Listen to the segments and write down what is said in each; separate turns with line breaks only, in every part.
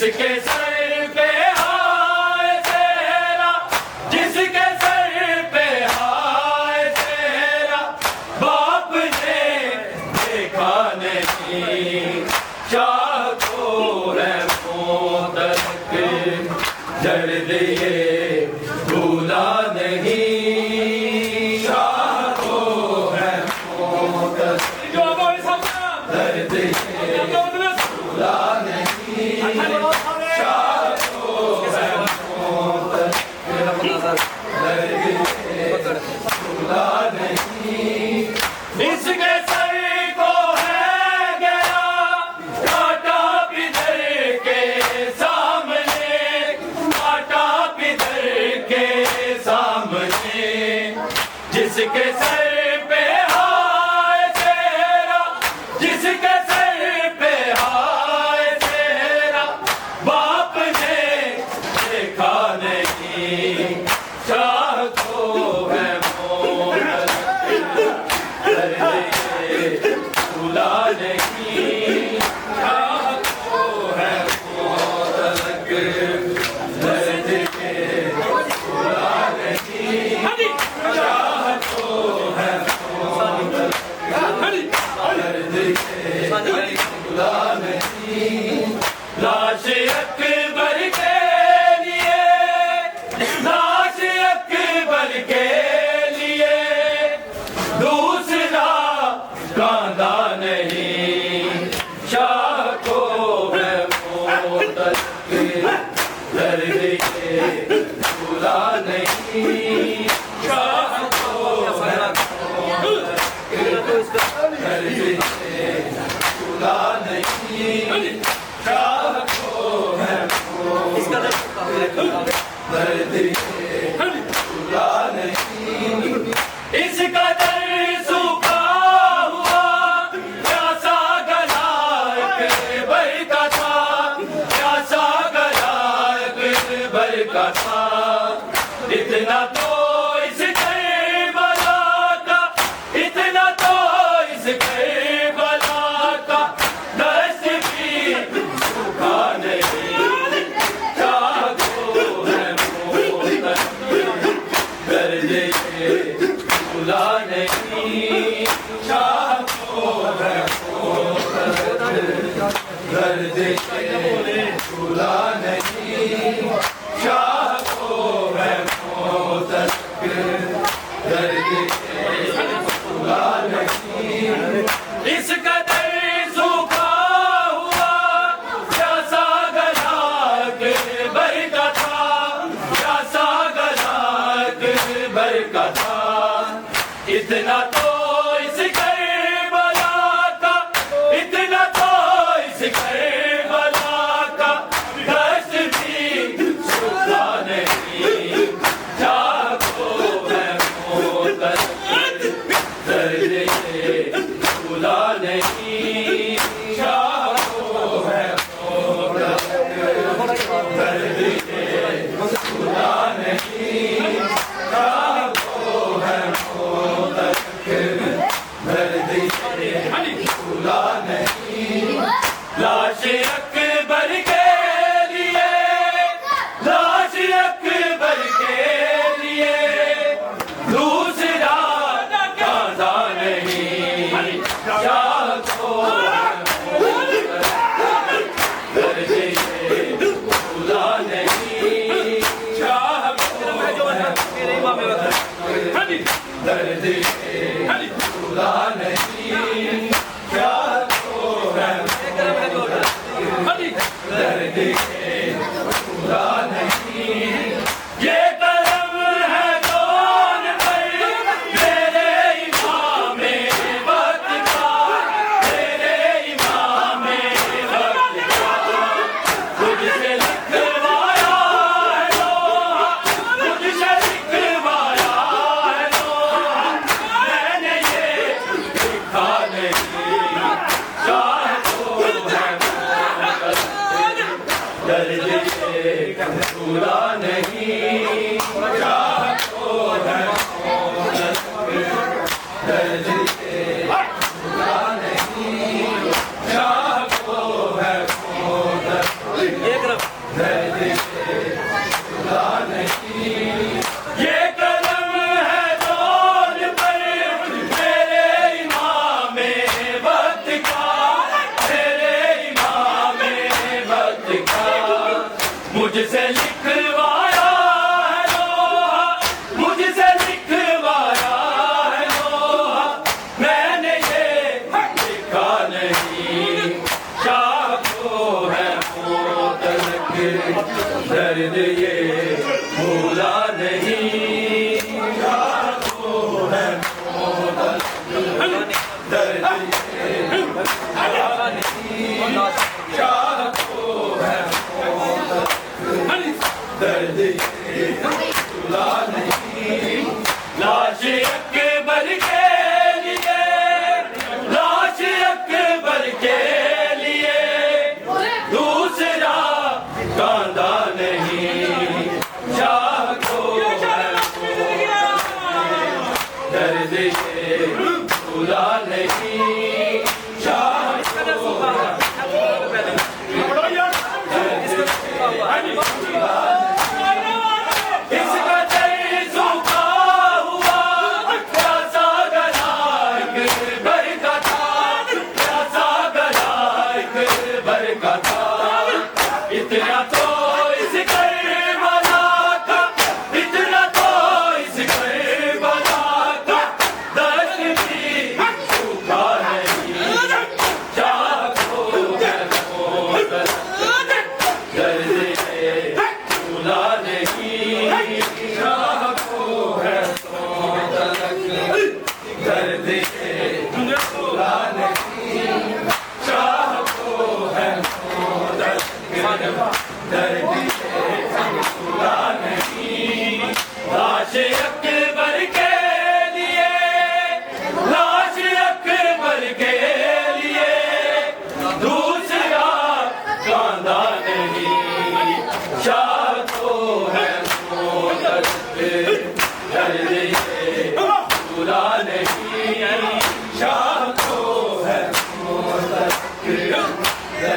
जिसके सर पे हाय तेरा, जिसके सर पे हाय तेरा, बाप ने देखा नहीं, चाह को है मोदक, दर्द ये भूला नहीं, चाह को है मोदक, दर्द ये भूला नहीं, चाह को है मोदक, दर्द ये भूला नहीं। इसके सर को है गया काटा पितर के सामने, काटा पितर के सामने, जिसके सर पे हाय तेरा, जिसके सर पे हाय तेरा, बाप ने देखा नहीं, चाह को है मोदक, दर्द ये भूला नहीं, चाह को है मोदक, दर्द ये भूला नहीं, चाह को है मोदक, दर्द ये भूला नहीं। लाश अकबर के लिए, लाश अकबर के लिए, दूसरा कांदा नहीं, शाह को है मोदक, दर्द ये भूला नहीं, शाह को है मोदक, दर्द ये भूला नहीं, शाह को है मोदक, दर्द ये भूला नहीं। इसका दर्द सूखा हुआ प्यासा गला अकबर का था, प्यासा गला अकबर का था, इतना तो इस करबला का, इतना तो इस करबला का, दर्द भी सूखा नहीं, चाह को है मोदक, दर्द ये भूला नहीं, चाह को है मोदक, दर्द ये भूला नहीं, चाह को है मोदक, दर्द ये भूला नहीं। इसका दर्द सूखा हुआ प्यासा गला अकबर का था, प्यासा गला अकबर का था, इतना तो इस करबला का, इतना तो इस करबला का, दर्द भी सूखा नहीं, चाह को है मोदक, दर्द ये भूला नहीं, चाह को है मोदक, दर्द ये भूला नहीं, चाह को है मोदक, दर्द ये भूला नहीं। लाश अकबर के लिए, लाश अकबर के लिए, दूसरा कांदा नहीं, चाह को है मोदक, दर्द ये भूला नहीं, चाह को है मोदक, दर्द ये भूला नहीं, चाह को है मोदक, दर्द ये भूला नहीं। ये करम है कौन पर मेरे इमाम वक्त का, मेरे इमाम वक्त का, तुझसे लिखवाया है लोहा, तुझसे लिखवाया है लोहा, मैंने ये लिखा नहीं, चाह को है मोदक, दर्द ये भूला नहीं, चाह को है मोदक, दर्द ये भूला नहीं, चाह को है मोदक,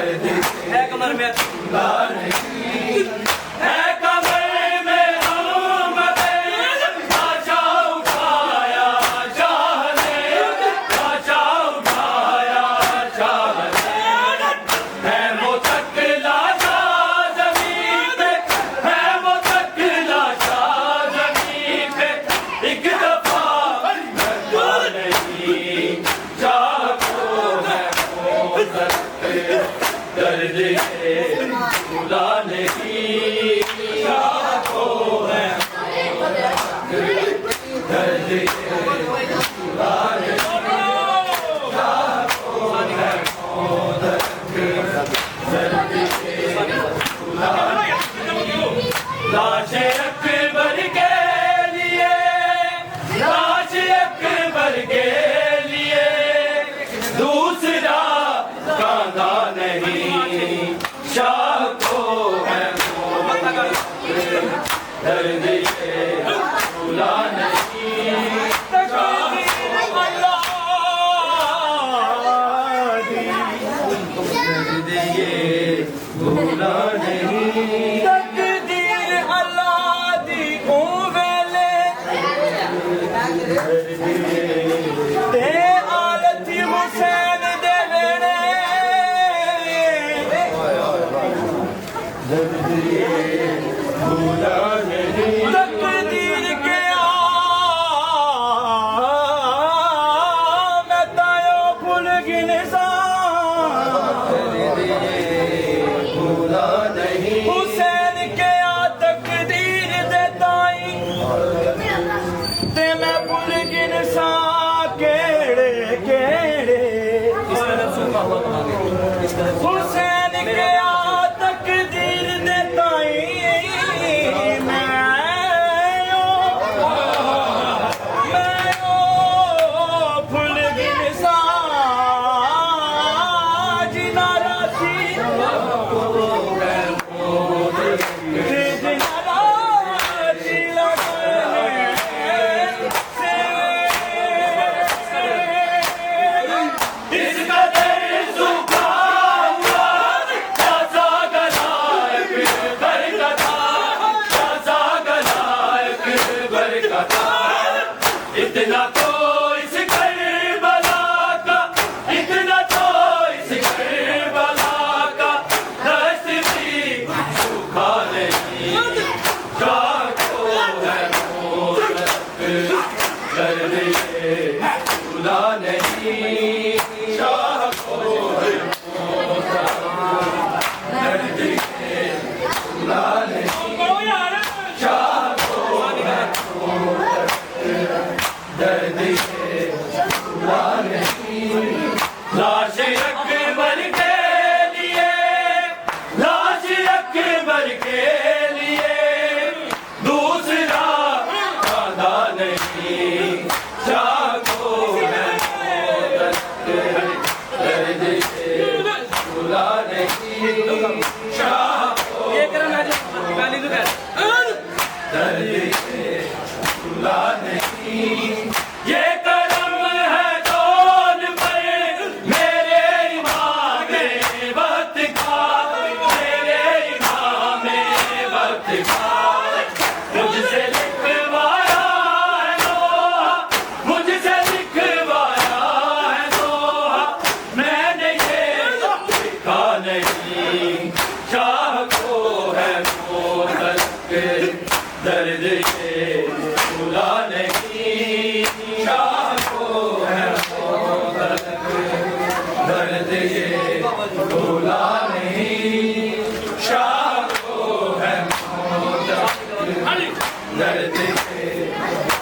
दर्द
है कमर में
खुदा नहीं है कमर में हम आशा उठाया चाहने आशा उठाया चाहने है वो तकला जमीन पे है वो तकला जमीन पे एक दफा दर्द नहीं जागो है वो दर्द खुदा नहीं जागो है दर्द खुदा लाश अकबर के लिए लाश अकबर के लिए दूसरा कांधा नहीं शाह को है दर्द ये खुदा नहीं दर्द ये खुदा नहीं
तकदीर अल्लाह दी ओ वेले ते आलत हुसैन दे वेणे
खुदा नहीं
तकदीर के मैं तायो भूल गिन सा
खुदा नहीं
हुसैन के तकदीर दे ताई ते मैं भूल गिन सा केड़े केड़े हुसैन के तकदीर दे ताई मैं भूल गिन सा जिना राशि
इस कदर सूखा हुआ प्यासा गलायक बरकता प्यासा गलायक बरकता इतना तो इस करबला का इतना तो इस करबला का दस्त भी सूखा नहीं जागो है दर्द ये खुदा नहीं शाह को है दर्द ये खुदा नहीं शाह को है दर्द ये खुदा नहीं लाश अकबर के लिए लाश अकबर के लिए दूसरा कांधा नहीं जागो है दर्द ये खुदा नहीं शाह को
ये करना जो गाली तो कर
दर्द ये खुदा नहीं ये करम है कौन पर मेरे इमाम वक्त का मेरे इमाम वक्त का मुझसे लिखवाया है दोहा मुझसे लिखवाया है दोहा मैंने ये लिखा नहीं शाह को है वो दर्द ये खुदा नहीं शाह को है वो दर्द ये खुदा नहीं शाह को है वो दर्द ये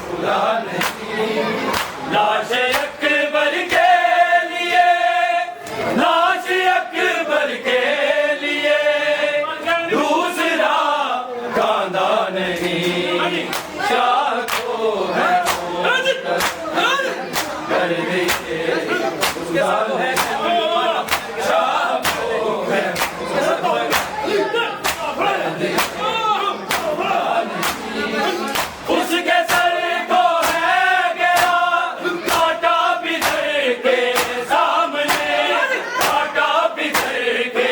खुदा नहीं लाश अकबर के लिए लाश अकबर के लिए दूसरा कांधा नहीं शाह को है दर्द ये खुदा नहीं शाह को है उसके सर को है गिरा काटा बिधर के सामने काटा बिधर के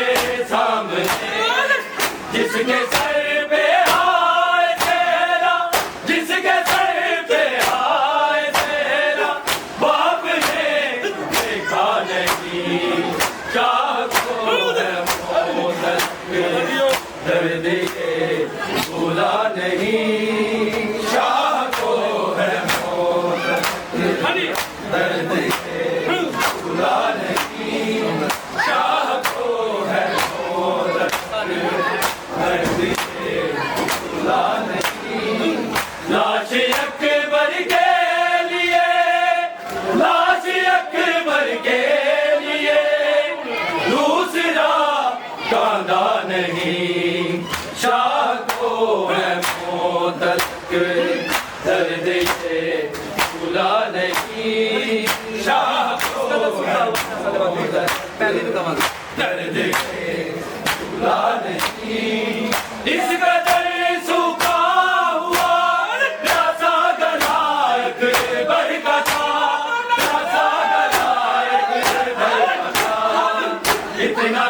आंदा नहीं, शाह को है मोतलक, दर्द ये भूला नहीं, शाह को है मोतलक, दर्द ये भूला नहीं। इस कदर सूखा हुआ प्यासा गला एक भर का था, प्यासा गला एक भर का था, इतना